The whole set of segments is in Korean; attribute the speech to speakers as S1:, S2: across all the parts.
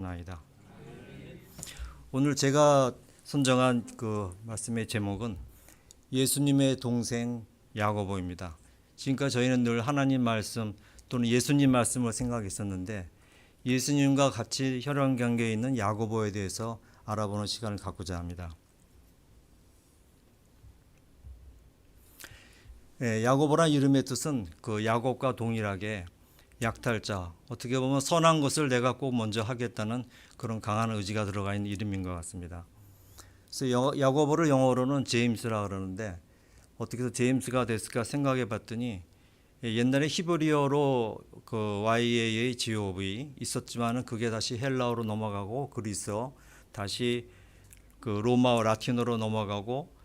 S1: 나이다. 오늘 제가 선정한 그 말씀의 제목은 예수님의 동생 야고보입니다. 지금까지 저희는 늘 하나님 말씀 또는 예수님 말씀을 생각했었는데 예수님과 같이 혈연 관계에 있는 야고보에 대해서 알아보는 시간을 갖고자 합니다. 야고보란 이름의 뜻은 그 야곱과 동일하게 약탈자, 어떻게 보면 선한 것을 내가 꼭 먼저 하겠다는 그런 강한 의지가 들어가 있는 이름인 것 같습니다. 그래서 야고보를 영어로는 제임스라 그러는데 어떻게 해서 제임스가 됐을까 생각해 봤더니 옛날에 히브리어로 그 YAGOV 있었지만은 그게 다시 헬라어로 넘어가고 그리스어 다시 그 로마어 라틴어로 넘어가고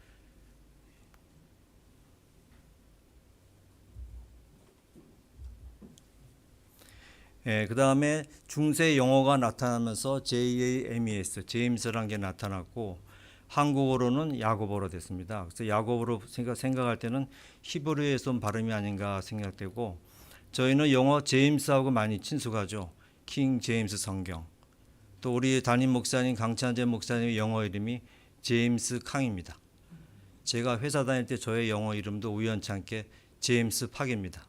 S1: 그 다음에 중세 영어가 나타나면서 JAMES, 제임스라는 게 나타났고 한국어로는 야고보로 됐습니다. 그래서 야고보로 생각할 때는 히브리에서 온 발음이 아닌가 생각되고 저희는 영어 제임스하고 많이 친숙하죠. 킹 제임스 성경. 또 우리 담임 목사님 강찬재 목사님의 영어 이름이 제임스 캉입니다. 제가 회사 다닐 때 저의 영어 이름도 우연찮게 제임스 팍입니다.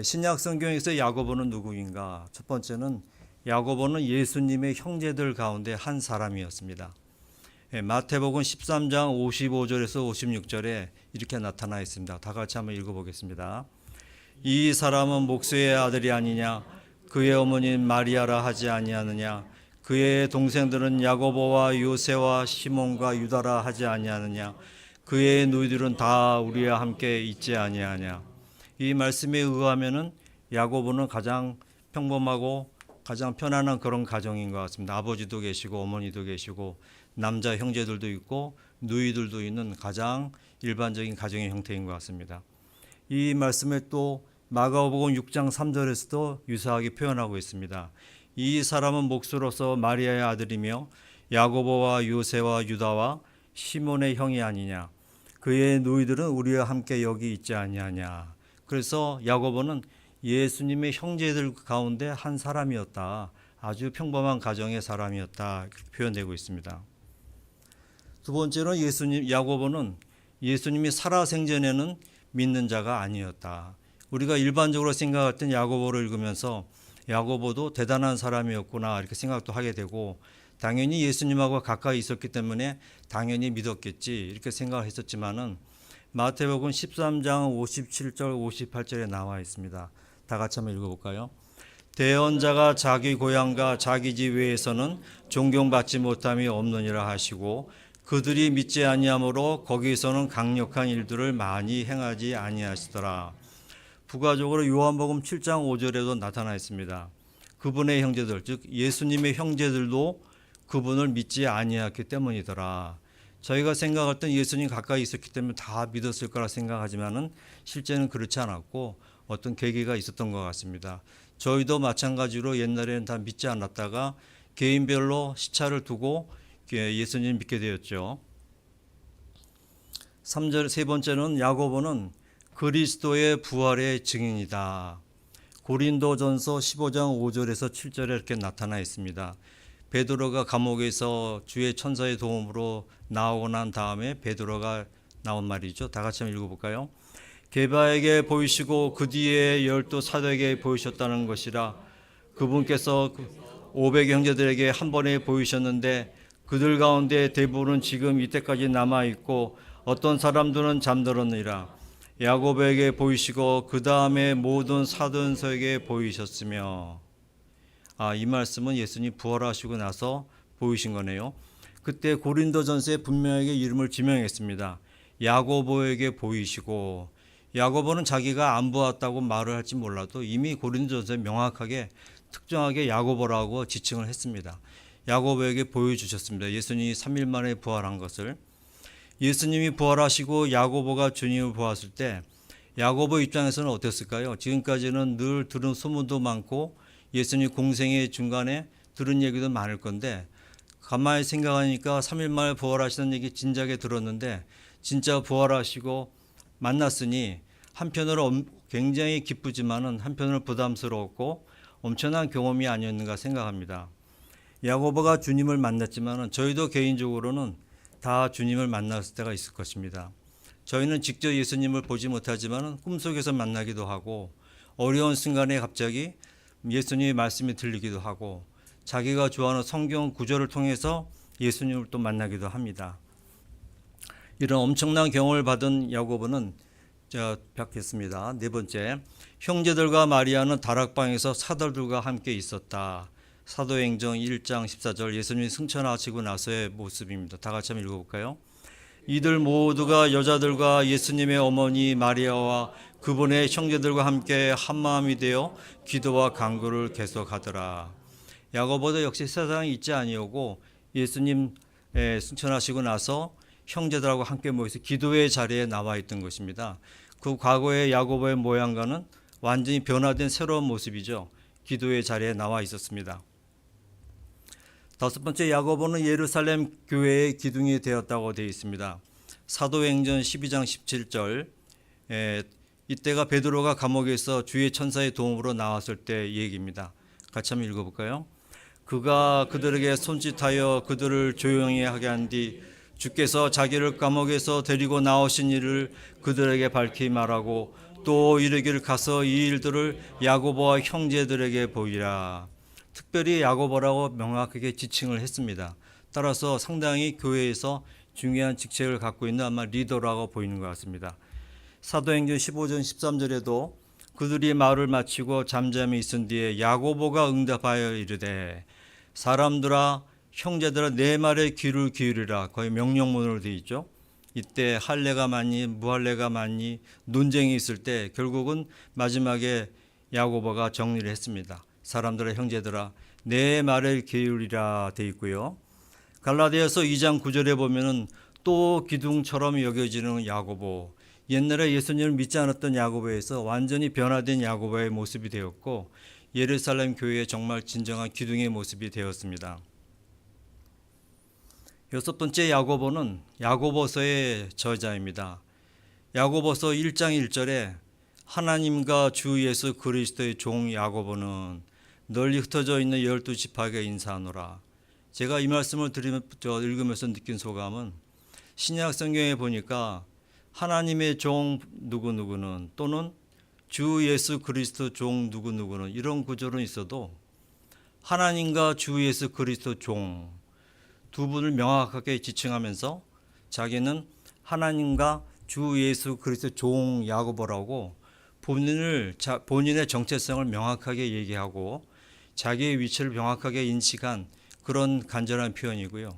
S1: 신약 성경에서 야고보는 누구인가? 첫 번째는 야고보는 예수님의 형제들 가운데 한 사람이었습니다. 마태복음 13장 55절에서 56절에 이렇게 나타나 있습니다. 다 같이 한번 읽어보겠습니다. 이 사람은 목수의 아들이 아니냐? 그의 어머니는 마리아라 하지 아니하느냐? 그의 동생들은 야고보와 요새와 시몬과 유다라 하지 아니하느냐? 그의 누이들은 다 우리와 함께 있지 아니하냐? 이 말씀에 의하면은 야고보는 가장 평범하고 가장 편안한 그런 가정인 것 같습니다. 아버지도 계시고 어머니도 계시고 남자 형제들도 있고 누이들도 있는 가장 일반적인 가정의 형태인 것 같습니다. 이 말씀에 또 마가복음 6장 3절에서도 유사하게 표현하고 있습니다. 이 사람은 목수로서 마리아의 아들이며 야고보와 요새와 유다와 시몬의 형이 아니냐. 그의 누이들은 우리와 함께 여기 있지 아니하냐. 그래서 야고보는 예수님의 형제들 가운데 한 사람이었다. 아주 평범한 가정의 사람이었다. 이렇게 표현되고 있습니다. 두 번째는 야고보는 예수님이 살아생전에는 믿는 자가 아니었다. 우리가 일반적으로 생각할 땐 야고보를 읽으면서 야고보도 대단한 사람이었구나 이렇게 생각도 하게 되고 당연히 예수님하고 가까이 있었기 때문에 당연히 믿었겠지 이렇게 생각을 했었지만은 마태복음 13장 57절 58절에 나와 있습니다. 다 같이 한번 읽어볼까요? 대언자가 자기 고향과 자기 집 외에서는 존경받지 못함이 없느니라 하시고 그들이 믿지 아니하므로 거기서는 강력한 일들을 많이 행하지 아니하시더라. 부가적으로 요한복음 7장 5절에도 나타나 있습니다. 그분의 형제들 즉 예수님의 형제들도 그분을 믿지 아니했기 때문이더라. 저희가 생각할 땐 예수님 가까이 있었기 때문에 다 믿었을 거라 생각하지만은 실제는 그렇지 않았고 어떤 계기가 있었던 것 같습니다. 저희도 마찬가지로 옛날에는 다 믿지 않았다가 개인별로 시차를 두고 예수님 믿게 되었죠. 3절 세 번째는 야고보는 그리스도의 부활의 증인이다. 고린도전서 15장 5절에서 7절에 이렇게 나타나 있습니다. 베드로가 감옥에서 주의 천사의 도움으로 나오고 난 다음에 베드로가 나온 말이죠. 다 같이 한번 읽어볼까요? 게바에게 보이시고 그 뒤에 12 사도에게 보이셨다는 것이라. 그분께서 500 형제들에게 한 번에 보이셨는데 그들 가운데 대부분은 지금 이때까지 남아있고 어떤 사람들은 잠들었느니라. 야고보에게 보이시고 그 다음에 모든 사도들에게 보이셨으며. 이 말씀은 예수님 부활하시고 나서 보이신 거네요. 그때 고린도전서에 분명하게 이름을 지명했습니다. 야고보에게 보이시고 야고보는 자기가 안 보았다고 말을 할지 몰라도 이미 고린도전서에 명확하게 특정하게 야고보라고 지칭을 했습니다. 야고보에게 보여주셨습니다. 예수님이 3일 만에 부활한 것을. 예수님이 부활하시고 야고보가 주님을 보았을 때 야고보 입장에서는 어땠을까요? 지금까지는 늘 들은 소문도 많고 예수님 공생의 중간에 들은 얘기도 많을 건데 가만히 생각하니까 3일 만에 부활하시는 얘기 진작에 들었는데 진짜 부활하시고 만났으니 한편으로 굉장히 기쁘지만은 한편으로 부담스러웠고 엄청난 경험이 아니었는가 생각합니다. 야고보가 주님을 만났지만 저희도 개인적으로는 다 주님을 만났을 때가 있을 것입니다. 저희는 직접 예수님을 보지 못하지만 꿈속에서 만나기도 하고 어려운 순간에 갑자기 예수님의 말씀이 들리기도 하고 자기가 좋아하는 성경 구절을 통해서 예수님을 또 만나기도 합니다. 이런 엄청난 경험을 받은 야고보는 뵙겠습니다. 네 번째, 형제들과 마리아는 다락방에서 사도들과 함께 있었다. 사도행전 1장 14절 예수님이 승천하시고 나서의 모습입니다. 다 같이 한번 읽어볼까요? 이들 모두가 여자들과 예수님의 어머니 마리아와 그분의 형제들과 함께 한마음이 되어 기도와 간구를 계속하더라. 야고보도 역시 세상에 있지 아니하고 예수님 승천하시고 나서 형제들하고 함께 모여서 기도의 자리에 나와 있던 것입니다. 그 과거의 야고보의 모양과는 완전히 변화된 새로운 모습이죠. 기도의 자리에 나와 있었습니다. 다섯 번째, 야고보는 예루살렘 교회의 기둥이 되었다고 되어 있습니다. 사도행전 12장 17절 이때가 베드로가 감옥에서 주의 천사의 도움으로 나왔을 때 얘기입니다. 같이 한번 읽어볼까요? 그가 그들에게 손짓하여 그들을 조용히 하게 한 뒤 주께서 자기를 감옥에서 데리고 나오신 일을 그들에게 밝히 말하고 또 이르기를 가서 이 일들을 야고보와 형제들에게 보이라. 특별히 야고보라고 명확하게 지칭을 했습니다. 따라서 상당히 교회에서 중요한 직책을 갖고 있는 아마 리더라고 보이는 것 같습니다. 사도행전 15장 13절에도 그들이 말을 마치고 잠잠히 있은 뒤에 야고보가 응답하여 이르되 사람들아 형제들아 내 말에 귀를 기울이라. 거의 명령문으로 되어 있죠. 이때 할례가 맞니 무할례가 맞니 논쟁이 있을 때 결국은 마지막에 야고보가 정리를 했습니다. 사람들아 형제들아 내 말을 기울이라 되어 있고요. 갈라디아서 2장 9절에 보면은 또 기둥처럼 여겨지는 야고보, 옛날에 예수님을 믿지 않았던 야고보에서 완전히 변화된 야고보의 모습이 되었고 예루살렘 교회의 정말 진정한 기둥의 모습이 되었습니다. 여섯 번째, 야고보는 야고보서의 저자입니다. 야고보서 1장 1절에 하나님과 주 예수 그리스도의 종 야고보는 널리 흩어져 있는 12지파에게 인사하노라. 제가 이 말씀을 읽으면서 느낀 소감은 신약 성경에 보니까 하나님의 종 누구누구는 또는 주 예수 그리스도 종 누구누구는 이런 구절은 있어도 하나님과 주 예수 그리스도 종 두 분을 명확하게 지칭하면서 자기는 하나님과 주 예수 그리스도 종 야고보라고 본인의 정체성을 명확하게 얘기하고 자기의 위치를 명확하게 인식한 그런 간절한 표현이고요.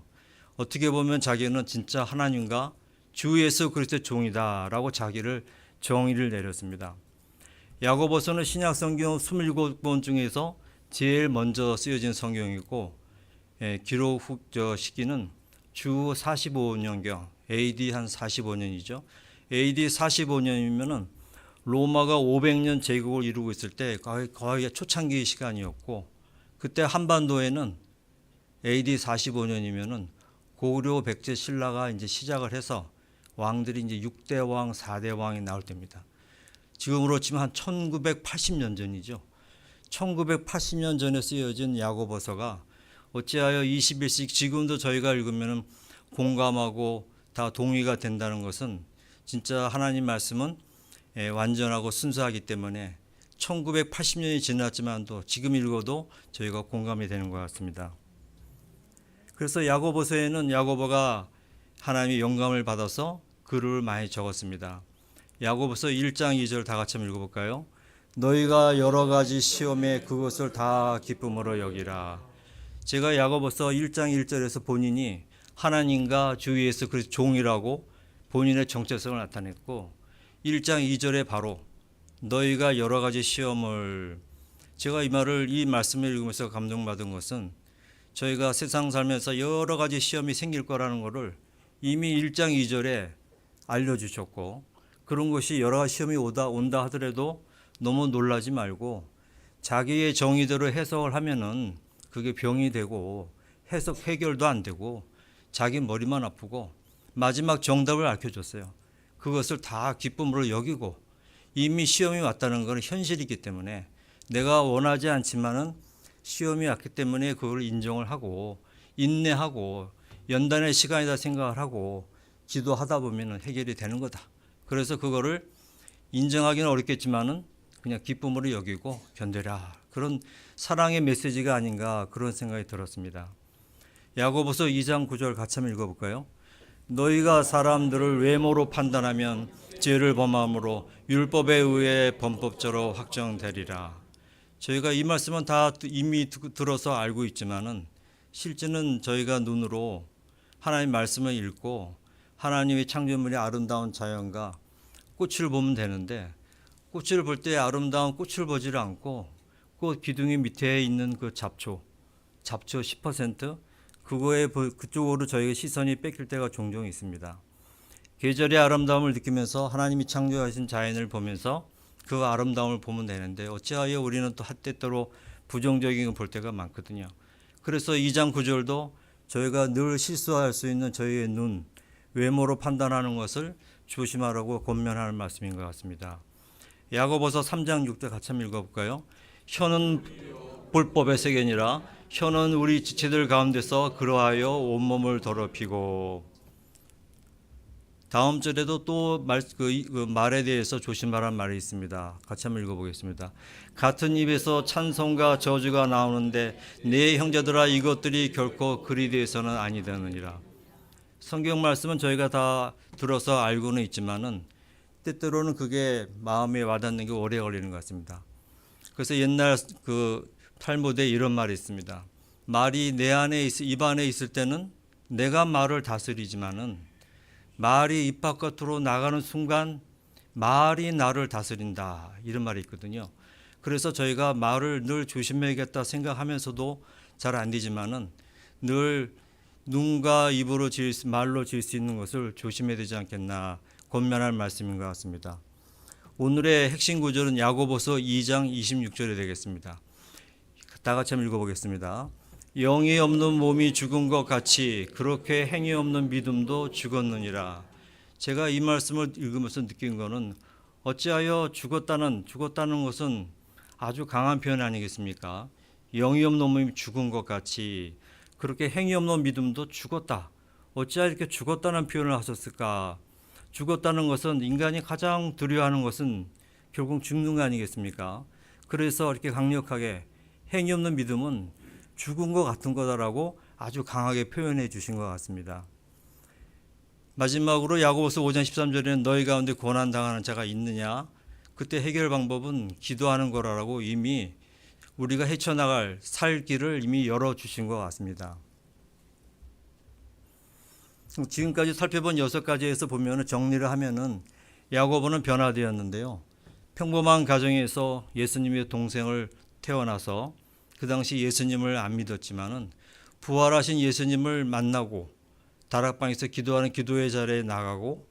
S1: 어떻게 보면 자기는 진짜 하나님과 주 예수 그리스도 종이다라고 자기를 정의를 내렸습니다. 야고보서는 신약 성경 27권 중에서 제일 먼저 쓰여진 성경이고 기록 시기는 주 45년경 AD 한 45년이죠. AD 45년이면은 로마가 500년 제국을 이루고 있을 때 거의 초창기 시간이었고 그때 한반도에는 AD 45년이면은 고려 백제 신라가 이제 시작을 해서 왕들이 이제 6대 왕, 4대 왕이 나올 때입니다. 지금으로 치면 한 1980년 전이죠. 1980년 전에 쓰여진 야고보서가 어찌하여 21세기 지금도 저희가 읽으면 공감하고 다 동의가 된다는 것은 진짜 하나님 말씀은 완전하고 순수하기 때문에 1980년이 지났지만도 지금 읽어도 저희가 공감이 되는 것 같습니다. 그래서 야고보서에는 야고보가 하나님의 영감을 받아서 글을 많이 적었습니다. 야고보서 1장 2절 다 같이 한번 읽어볼까요? 너희가 여러 가지 시험에 그것을 다 기쁨으로 여기라. 제가 야고보서 1장 1절에서 본인이 하나님과 주 예수 그리스도 종이라고 본인의 정체성을 나타냈고 1장 2절에 바로 너희가 여러 가지 시험을 제가 이 말씀을 읽으면서 감동받은 것은 저희가 세상 살면서 여러 가지 시험이 생길 거라는 것을 이미 1장 2절에 알려주셨고 그런 것이 여러 가지 시험이 온다 하더라도 너무 놀라지 말고 자기의 정의대로 해석을 하면은 그게 병이 되고 해결도 안 되고 자기 머리만 아프고 마지막 정답을 알려줬어요. 그것을 다 기쁨으로 여기고 이미 시험이 왔다는 것은 현실이기 때문에 내가 원하지 않지만은 시험이 왔기 때문에 그걸 인정을 하고 인내하고 연단의 시간이다 생각을 하고 기도하다 보면 해결이 되는 거다. 그래서 그거를 인정하기는 어렵겠지만은 그냥 기쁨으로 여기고 견뎌라. 그런 사랑의 메시지가 아닌가 그런 생각이 들었습니다. 야고보서 2장 9절 같이 한번 읽어볼까요? 너희가 사람들을 외모로 판단하면 죄를 범함으로 율법에 의해 범법자로 확정되리라. 저희가 이 말씀은 다 이미 들어서 알고 있지만은 실제는 저희가 눈으로 하나님 말씀을 읽고 하나님의 창조물의 아름다운 자연과 꽃을 보면 되는데 꽃을 볼 때 아름다운 꽃을 보지를 않고 꽃 기둥이 밑에 있는 그 잡초 10% 그쪽으로 저희가 시선이 뺏길 때가 종종 있습니다. 계절의 아름다움을 느끼면서 하나님이 창조하신 자연을 보면서 그 아름다움을 보면 되는데 어찌하여 우리는 또 때때로 부정적인 걸 볼 때가 많거든요. 그래서 2장 9절도 저희가 늘 실수할 수 있는 저희의 눈, 외모로 판단하는 것을 조심하라고 권면하는 말씀인 것 같습니다. 야고보서 3장 6절 같이 한번 읽어볼까요? 혀는 불법의 세견이라 혀는 우리 지체들 가운데서 그러하여 온몸을 더럽히고. 다음 절에도 또 말에 대해서 조심하라는 말이 있습니다. 같이 한번 읽어보겠습니다. 같은 입에서 찬송과 저주가 나오는데 내 형제들아 이것들이 결코 그리 되어서는 아니되느니라. 성경 말씀은 저희가 다 들어서 알고는 있지만은 때때로는 그게 마음에 와닿는 게 오래 걸리는 것 같습니다. 그래서 옛날 그 탈무드에 이런 말이 있습니다. 말이 내 안에 입 안에 있을 때는 내가 말을 다스리지만은 말이 입 바깥으로 나가는 순간 말이 나를 다스린다 이런 말이 있거든요. 그래서 저희가 말을 늘 조심해야겠다 생각하면서도 잘 안 되지만은 늘 눈과 입으로 말로 지을 수 있는 것을 조심해야 되지 않겠나 권면할 말씀인 것 같습니다. 오늘의 핵심 구절은 야고보서 2장 26절이 되겠습니다. 다 같이 한번 읽어보겠습니다. 영이 없는 몸이 죽은 것 같이 그렇게 행위 없는 믿음도 죽었느니라. 제가 이 말씀을 읽으면서 느낀 것은 어찌하여 죽었다는 것은 아주 강한 표현 아니겠습니까? 영이 없는 몸이 죽은 것 같이 그렇게 행위 없는 믿음도 죽었다. 어찌하여 이렇게 죽었다는 표현을 하셨을까? 죽었다는 것은 인간이 가장 두려워하는 것은 결국 죽는 거 아니겠습니까? 그래서 이렇게 강력하게 행위 없는 믿음은 죽은 것 같은 거다라고 아주 강하게 표현해 주신 것 같습니다. 마지막으로 야고보서 5장 13절에는 너희 가운데 고난당하는 자가 있느냐? 그때 해결 방법은 기도하는 거라고 이미 우리가 헤쳐나갈 살 길을 이미 열어주신 것 같습니다. 지금까지 살펴본 6가지에서 보면 정리를 하면은 야고보는 변화되었는데요. 평범한 가정에서 예수님의 동생을 태어나서 그 당시 예수님을 안 믿었지만은 부활하신 예수님을 만나고 다락방에서 기도하는 기도의 자리에 나가고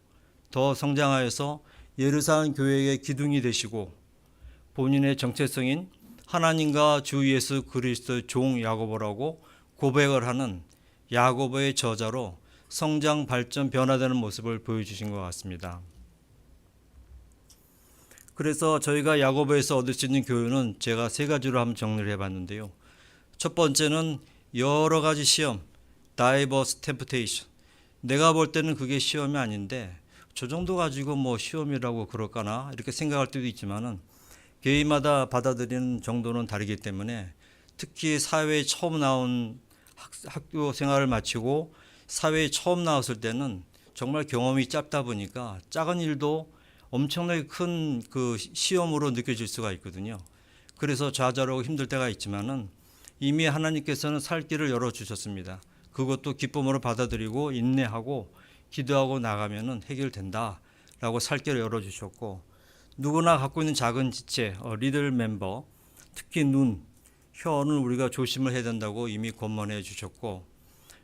S1: 더 성장하여서 예루살렘 교회의 기둥이 되시고 본인의 정체성인 하나님과 주 예수 그리스도의 종 야고보라고 고백을 하는 야고보의 저자로 성장, 발전, 변화되는 모습을 보여주신 것 같습니다. 그래서 저희가 야고보에서 얻을 수 있는 교훈은 제가 3가지로 한번 정리를 해봤는데요. 첫 번째는 여러 가지 시험, diverse temptation. 내가 볼 때는 그게 시험이 아닌데 저 정도 가지고 뭐 시험이라고 그럴까나 이렇게 생각할 때도 있지만은 개인마다 받아들이는 정도는 다르기 때문에 특히 사회에 처음 나온 학교 생활을 마치고 사회에 처음 나왔을 때는 정말 경험이 짧다 보니까 작은 일도 엄청나게 큰 그 시험으로 느껴질 수가 있거든요. 그래서 좌절하고 힘들 때가 있지만은 이미 하나님께서는 살 길을 열어주셨습니다. 그것도 기쁨으로 받아들이고 인내하고 기도하고 나가면은 해결된다라고 살 길을 열어주셨고 누구나 갖고 있는 작은 지체, 리들 멤버, 특히 눈, 혀는 우리가 조심을 해야 된다고 이미 권면해 주셨고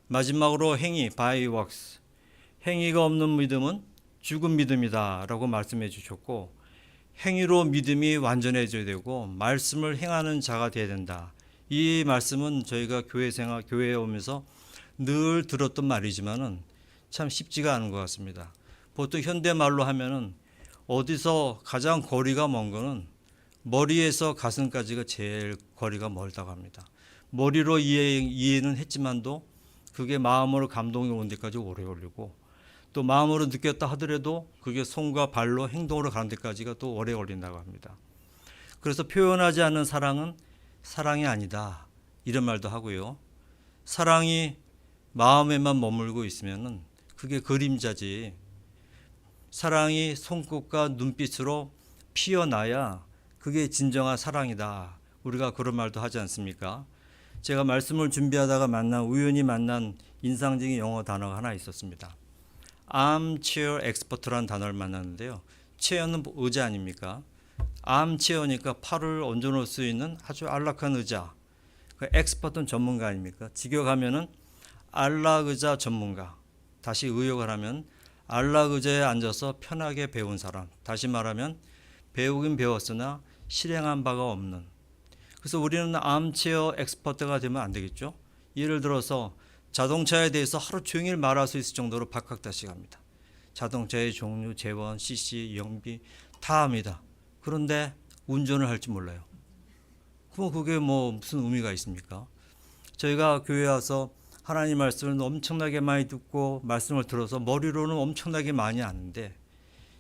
S1: 마지막으로 행위, by works. 행위가 없는 믿음은 죽은 믿음이다 라고 말씀해 주셨고 행위로 믿음이 완전해져야 되고 말씀을 행하는 자가 되어야 된다. 이 말씀은 저희가 교회에 오면서 늘 들었던 말이지만은 참 쉽지가 않은 것 같습니다. 보통 현대말로 하면은 어디서 가장 거리가 먼 거는 머리에서 가슴까지가 제일 거리가 멀다고 합니다. 머리로 이해는 했지만도 그게 마음으로 감동이 오는 데까지 오래 걸리고, 또 마음으로 느꼈다 하더라도 그게 손과 발로 행동으로 가는 데까지가 또 오래 걸린다고 합니다. 그래서 표현하지 않는 사랑은 사랑이 아니다, 이런 말도 하고요. 사랑이 마음에만 머물고 있으면은 그게 그림자지, 사랑이 손끝과 눈빛으로 피어나야 그게 진정한 사랑이다, 우리가 그런 말도 하지 않습니까? 제가 말씀을 준비하다가 우연히 만난 인상적인 영어 단어가 하나 있었습니다. armchair expert라는 단어를 만났는데요. 체어는 의자 아닙니까? armchair니까 팔을 얹어놓을 수 있는 아주 안락한 의자. 그 expert는 전문가 아닙니까? 직역하면은 안락 의자 전문가. 다시 의역을 하면 안락 의자에 앉아서 편하게 배운 사람. 다시 말하면 배우긴 배웠으나 실행한 바가 없는. 그래서 우리는 암체어 엑스퍼트가 되면 안 되겠죠. 예를 들어서 자동차에 대해서 하루 종일 말할 수 있을 정도로 박학다식합니다. 자동차의 종류, 재원, CC, 영비 다 합니다. 그런데 운전을 할 줄 몰라요. 그럼 그게 뭐 무슨 의미가 있습니까? 저희가 교회 와서 하나님 말씀을 엄청나게 많이 듣고 말씀을 들어서 머리로는 엄청나게 많이 아는데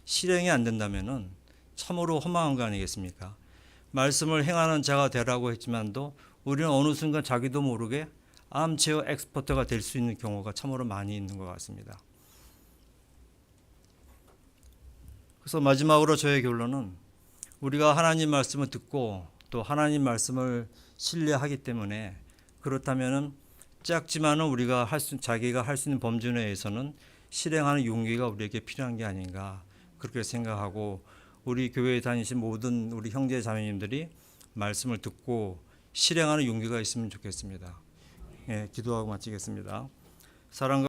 S1: 실행이 안 된다면은 참으로 허망한 거 아니겠습니까? 말씀을 행하는 자가 되라고 했지만도 우리는 어느 순간 자기도 모르게 암체어 엑스퍼트가 될 수 있는 경우가 참으로 많이 있는 것 같습니다. 그래서 마지막으로 저의 결론은, 우리가 하나님 말씀을 듣고 또 하나님 말씀을 신뢰하기 때문에, 그렇다면은 작지만은 우리가 자기가 할 수 있는 범주 내에서는 실행하는 용기가 우리에게 필요한 게 아닌가, 그렇게 생각하고, 우리 교회에 다니신 모든 우리 형제 자매님들이 말씀을 듣고 실행하는 용기가 있으면 좋겠습니다. 예, 기도하고 마치겠습니다. 사랑과